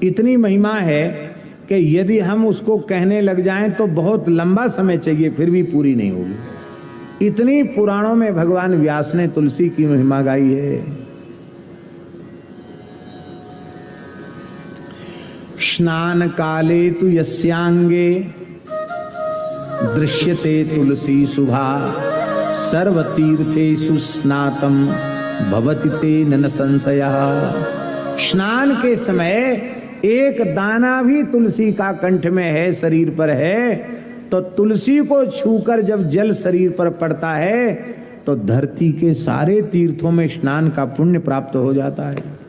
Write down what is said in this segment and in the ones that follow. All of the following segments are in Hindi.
इतनी महिमा है कि यदि हम उसको कहने लग जाएं तो बहुत लंबा समय चाहिए, फिर भी पूरी नहीं होगी। इतनी पुराणों में भगवान व्यास ने तुलसी की महिमा गाई है। स्नान काले तु यस्यांगे दृश्यते तुलसी शुभा सर्वतीर्थेषु स्नातम भवति तेन न संशयः। स्नान के समय एक दाना भी तुलसी का कंठ में है, शरीर पर है, तो तुलसी को छूकर जब जल शरीर पर पड़ता है तो धरती के सारे तीर्थों में स्नान का पुण्य प्राप्त हो जाता है।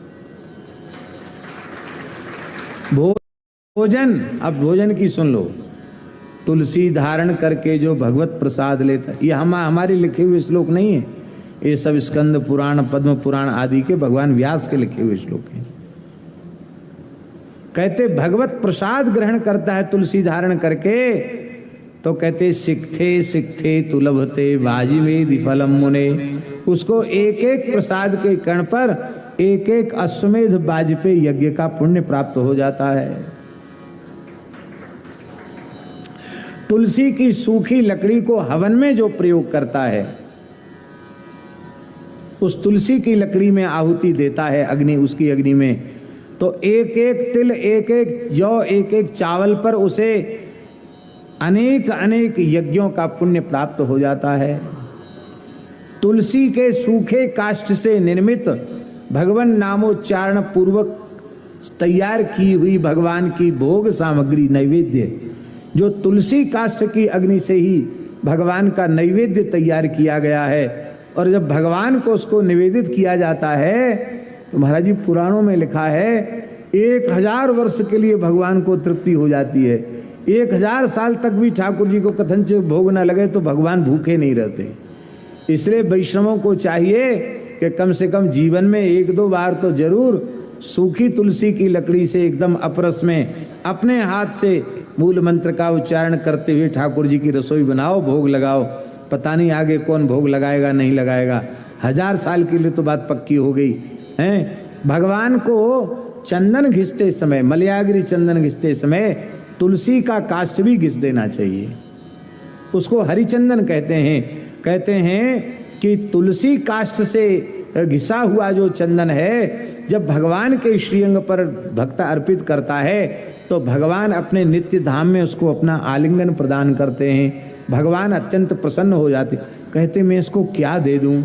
भोजन, अब भोजन की सुन लो। तुलसी धारण करके जो भगवत प्रसाद लेता, ये हमारे लिखे हुए श्लोक नहीं है, ये सब स्कंद पुराण, पद्म पुराण आदि के भगवान व्यास के लिखे हुए श्लोक हैं। कहते भगवत प्रसाद ग्रहण करता है तुलसी धारण करके, तो कहते सिक्थे सिक्थे तुलभते वाजिवेदि फलम मुने। उसको एक एक प्रसाद के कण पर एक एक अश्वमेध वाजपेय यज्ञ का पुण्य प्राप्त हो जाता है। तुलसी की सूखी लकड़ी को हवन में जो प्रयोग करता है, उस तुलसी की लकड़ी में आहुति देता है अग्नि, उसकी अग्नि में, तो एक एक तिल, एक एक जौ, एक एक चावल पर उसे अनेक अनेक यज्ञों का पुण्य प्राप्त हो जाता है। तुलसी के सूखे काष्ठ से निर्मित भगवान नामोच्चारण पूर्वक तैयार की हुई भगवान की भोग सामग्री नैवेद्य, जो तुलसी काष्ठ की अग्नि से ही भगवान का नैवेद्य तैयार किया गया है, और जब भगवान को उसको निवेदित किया जाता है तो महाराज जी पुराणों में लिखा है 1000 वर्ष के लिए भगवान को तृप्ति हो जाती है। 1000 साल तक भी ठाकुर जी को कथनच भोग न लगे तो भगवान भूखे नहीं रहते। इसलिए वैष्णवों को चाहिए कि कम से कम जीवन में 1-2 बार तो जरूर सूखी तुलसी की लकड़ी से एकदम अपरस में अपने हाथ से मूल मंत्र का उच्चारण करते हुए ठाकुर जी की रसोई बनाओ, भोग लगाओ। पता नहीं आगे कौन भोग लगाएगा नहीं लगाएगा, 1000 साल के लिए तो बात पक्की हो गई है। भगवान को चंदन घिसते समय, मलयागिरी चंदन घिसते समय तुलसी का काष्ठ भी घिस देना चाहिए। उसको हरिचंदन कहते हैं। कहते हैं कि तुलसी काष्ठ से घिसा हुआ जो चंदन है, जब भगवान के श्रीअंग पर भक्त अर्पित करता है तो भगवान अपने नित्य धाम में उसको अपना आलिंगन प्रदान करते हैं। भगवान अत्यंत प्रसन्न हो जाते। कहते मैं इसको क्या दे दूं?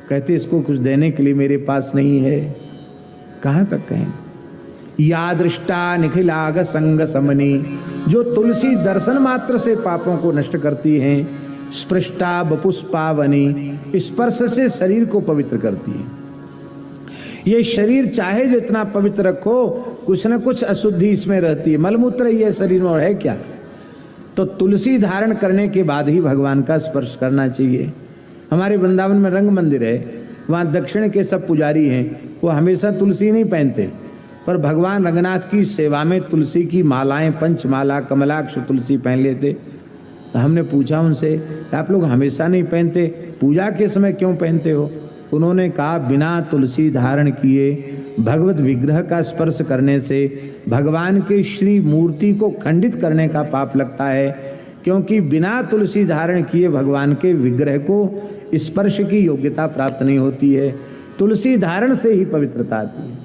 कहते इसको कुछ देने के लिए मेरे पास नहीं है। कहाँ तक कहें? या दृष्टा निखिलाग संग समनी, जो तुलसी दर्शन मात्र से पापों को नष्ट करती हैं। स्पृष्टा बपुष्पावनी, स्पर्श से शरीर को पवित्र करती है। ये शरीर चाहे जितना पवित्र रखो, कुछ न कुछ अशुद्धि इसमें रहती है। मलमूत्र ये शरीर में और है क्या? तो तुलसी धारण करने के बाद ही भगवान का स्पर्श करना चाहिए। हमारे वृंदावन में रंग मंदिर है, वहाँ दक्षिण के सब पुजारी हैं, वो हमेशा तुलसी नहीं पहनते, पर भगवान रंगनाथ की सेवा में तुलसी की मालाएं, पंचमाला, कमलाक्ष तुलसी पहन लेते। तो हमने पूछा उनसे, आप लोग हमेशा नहीं पहनते, पूजा के समय क्यों पहनते हो? उन्होंने कहा बिना तुलसी धारण किए भगवत विग्रह का स्पर्श करने से भगवान के श्री मूर्ति को खंडित करने का पाप लगता है, क्योंकि बिना तुलसी धारण किए भगवान के विग्रह को स्पर्श की योग्यता प्राप्त नहीं होती है। तुलसी धारण से ही पवित्रता आती है।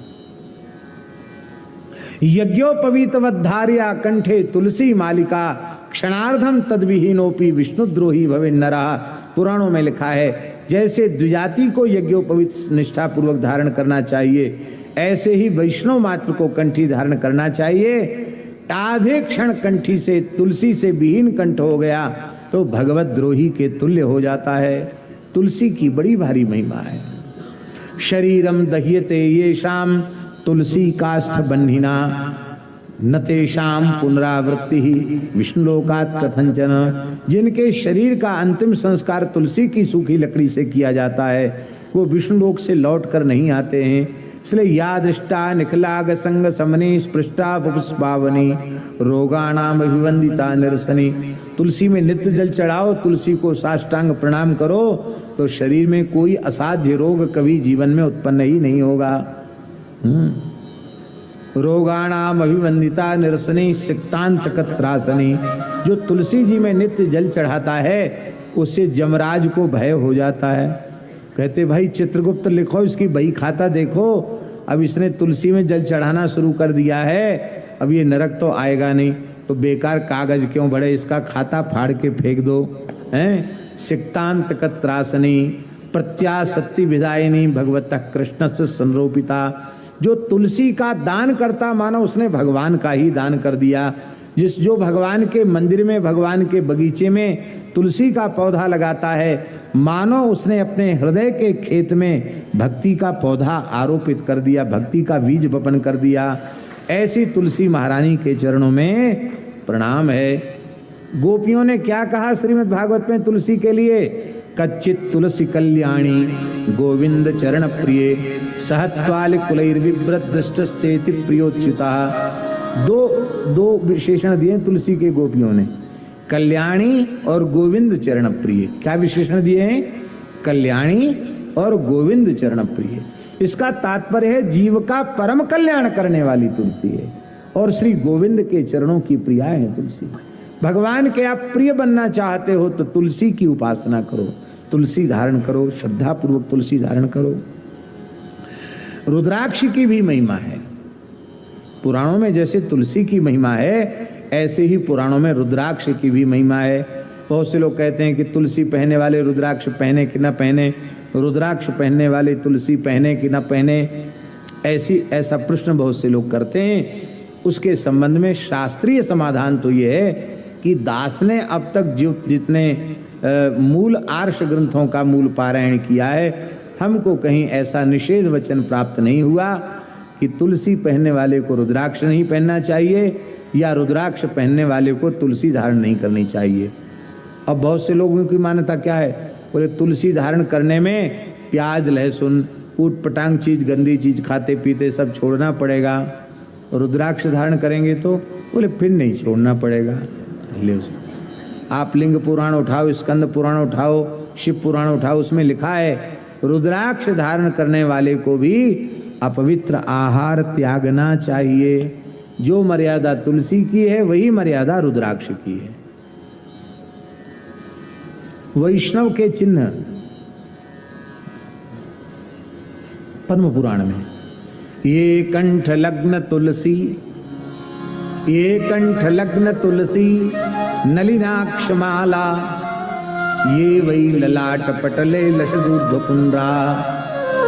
यज्ञोपवीतवद्धार्या कंठे तुलसी मालिका क्षणार्धम तद्विहीनोपि विष्णुद्रोही भवे नरः। पुराणों में लिखा है जैसे द्विजाति को यज्ञोपवीत निष्ठा पूर्वक धारण करना चाहिए, ऐसे ही वैष्णव मात्र को कंठी धारण करना चाहिए। आधे क्षण कंठी से तुलसी से विहीन कंठ हो गया तो भगवत द्रोही के तुल्य हो जाता है। तुलसी की बड़ी भारी महिमा है। शरीरम दह्यते येषाम तुलसी काष्ठ बन्हिना न तेषाम पुनरावृत्ति ही विष्णुलोकात् कथंचन। जिनके शरीर का अंतिम संस्कार तुलसी की सूखी लकड़ी से किया जाता है, वो विष्णुलोक से लौट कर नहीं आते हैं। इसलिए या दृष्टा निखलाग संग समनी स्पृष्टा पुष्पावनी रोगाणाम अभिवंदिता निरसनी। तुलसी में नित्य जल चढ़ाओ, तुलसी को साष्टांग प्रणाम करो, तो शरीर में कोई असाध्य रोग कभी जीवन में उत्पन्न ही नहीं होगा। रोगाणाम अभिवंदिता निरसनी सिक्तांतकत्रासनी। जो तुलसी जी में नित्य जल चढ़ाता है उससे जमराज को भय हो जाता है। कहते भाई चित्रगुप्त लिखो, इसकी बही खाता देखो, अब इसने तुलसी में जल चढ़ाना शुरू कर दिया है, अब ये नरक तो आएगा नहीं, तो बेकार कागज क्यों बड़े, इसका खाता फाड़ के फेंक दो। हैं सिक्तांतकत्रासनी प्रत्यासत्ति विदायिनी भगवतः कृष्ण से संरोपिता। जो तुलसी का दान करता मानो उसने भगवान का ही दान कर दिया। जो भगवान के मंदिर में, भगवान के बगीचे में तुलसी का पौधा लगाता है मानो उसने अपने हृदय के खेत में भक्ति का पौधा आरोपित कर दिया, भक्ति का बीज वपन कर दिया। ऐसी तुलसी महारानी के चरणों में प्रणाम है। गोपियों ने क्या कहा श्रीमद् भागवत में तुलसी के लिए? कच्चित तुलसी कल्याणी गोविंद चरण प्रिय सहत्वाल कुलैर्विव्रत दृष्टस्तेति प्रियोच्युता। दो विशेषण दिए तुलसी के गोपियों ने, कल्याणी और गोविंद चरण प्रिय। क्या विशेषण दिए हैं? कल्याणी और गोविंद चरण प्रिय। इसका तात्पर्य है जीव का परम कल्याण करने वाली तुलसी है और श्री गोविंद के चरणों की प्रिया है तुलसी। भगवान के आप प्रिय बनना चाहते हो तो तुलसी की उपासना करो, तुलसी धारण करो, श्रद्धा पूर्वक तुलसी धारण करो। रुद्राक्ष की भी महिमा है। पुराणों में जैसे तुलसी की महिमा है ऐसे ही पुराणों में रुद्राक्ष की भी महिमा है। बहुत से लोग कहते हैं कि तुलसी पहनने वाले रुद्राक्ष पहने कि न पहने, रुद्राक्ष पहनने वाले तुलसी पहने कि न पहने, ऐसा प्रश्न बहुत से लोग करते हैं। उसके संबंध में शास्त्रीय समाधान तो ये है कि दास ने अब तक जितने मूल आर्ष ग्रंथों का मूल पारायण किया है, हमको कहीं ऐसा निषेध वचन प्राप्त नहीं हुआ कि तुलसी पहनने वाले को रुद्राक्ष नहीं पहनना चाहिए या रुद्राक्ष पहनने वाले को तुलसी धारण नहीं करनी चाहिए। अब बहुत से लोगों की मान्यता क्या है, बोले तुलसी धारण करने में प्याज लहसुन ऊट पटांग चीज गंदी चीज खाते पीते सब छोड़ना पड़ेगा, रुद्राक्ष धारण करेंगे तो बोले फिर नहीं छोड़ना पड़ेगा। आप लिंग पुराण उठाओ, स्कंद पुराण उठाओ, शिव पुराण उठाओ, उसमें लिखा है रुद्राक्ष धारण करने वाले को भी अपवित्र आहार त्यागना चाहिए। जो मर्यादा तुलसी की है वही मर्यादा रुद्राक्ष की है। वैष्णव के चिन्ह पद्म पुराण में ये कंठ लग्न तुलसी, ये कंठ लग्न तुलसी नलिनाक्षमाला, ये वै ललाट पटले लशदूर्ध्व पुंड्रा,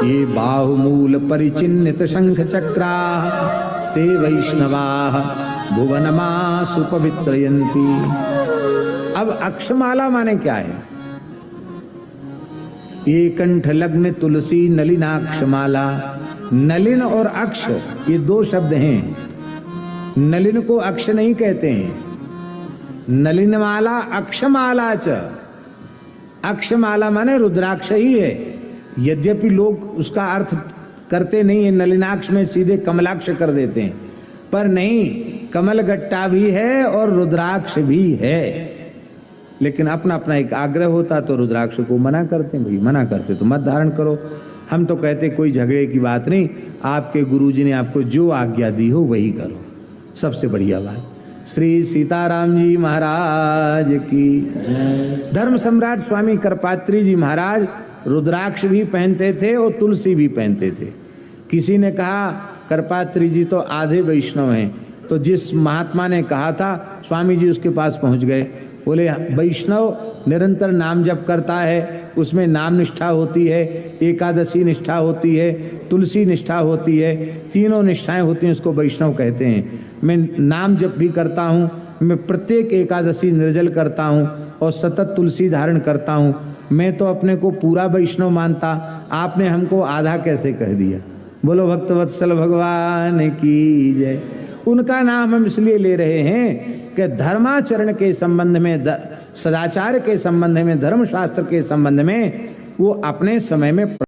ये बाहुमूल परिचिन्नित शंख चक्रा, ते वैष्णवा भुवनमासु पवित्रयन्ति। अब अक्षमाला माने क्या है? ये कंठ लग्न तुलसी नलिनाक्षमाला। नलिन और अक्ष ये दो शब्द हैं। नलिन को अक्ष नहीं कहते हैं, नलिनमाला अक्षमाला च। अक्षमाला माने रुद्राक्ष ही है, यद्यपि लोग उसका अर्थ करते नहीं है, नलिनाक्ष में सीधे कमलाक्ष कर देते हैं, पर नहीं, कमल गट्टा भी है और रुद्राक्ष भी है। लेकिन अपना अपना एक आग्रह होता तो रुद्राक्ष को मना करते हैं, भाई मना करते तो मत धारण करो। हम तो कहते कोई झगड़े की बात नहीं, आपके गुरुजी ने आपको जो आज्ञा दी हो वही करो, सबसे बढ़िया बात। श्री सीताराम जी महाराज की जय। धर्म सम्राट स्वामी करपात्री जी महाराज रुद्राक्ष भी पहनते थे और तुलसी भी पहनते थे। किसी ने कहा करपात्री जी तो आधे वैष्णव हैं, तो जिस महात्मा ने कहा था स्वामी जी उसके पास पहुंच गए, बोले वैष्णव निरंतर नाम जप करता है, उसमें नाम निष्ठा होती है, एकादशी निष्ठा होती है, तुलसी निष्ठा होती है, तीनों निष्ठाएं होती हैं, उसको वैष्णव कहते हैं। मैं नाम जप भी करता हूँ, मैं प्रत्येक एकादशी निर्जल करता हूँ और सतत तुलसी धारण करता हूँ, मैं तो अपने को पूरा वैष्णव मानता, आपने हमको आधा कैसे कह दिया? बोलो भक्तवत्सल भगवान की जय। उनका नाम हम इसलिए ले रहे हैं कि धर्माचरण के संबंध में, सदाचार के संबंध में, धर्मशास्त्र के संबंध में वो अपने समय में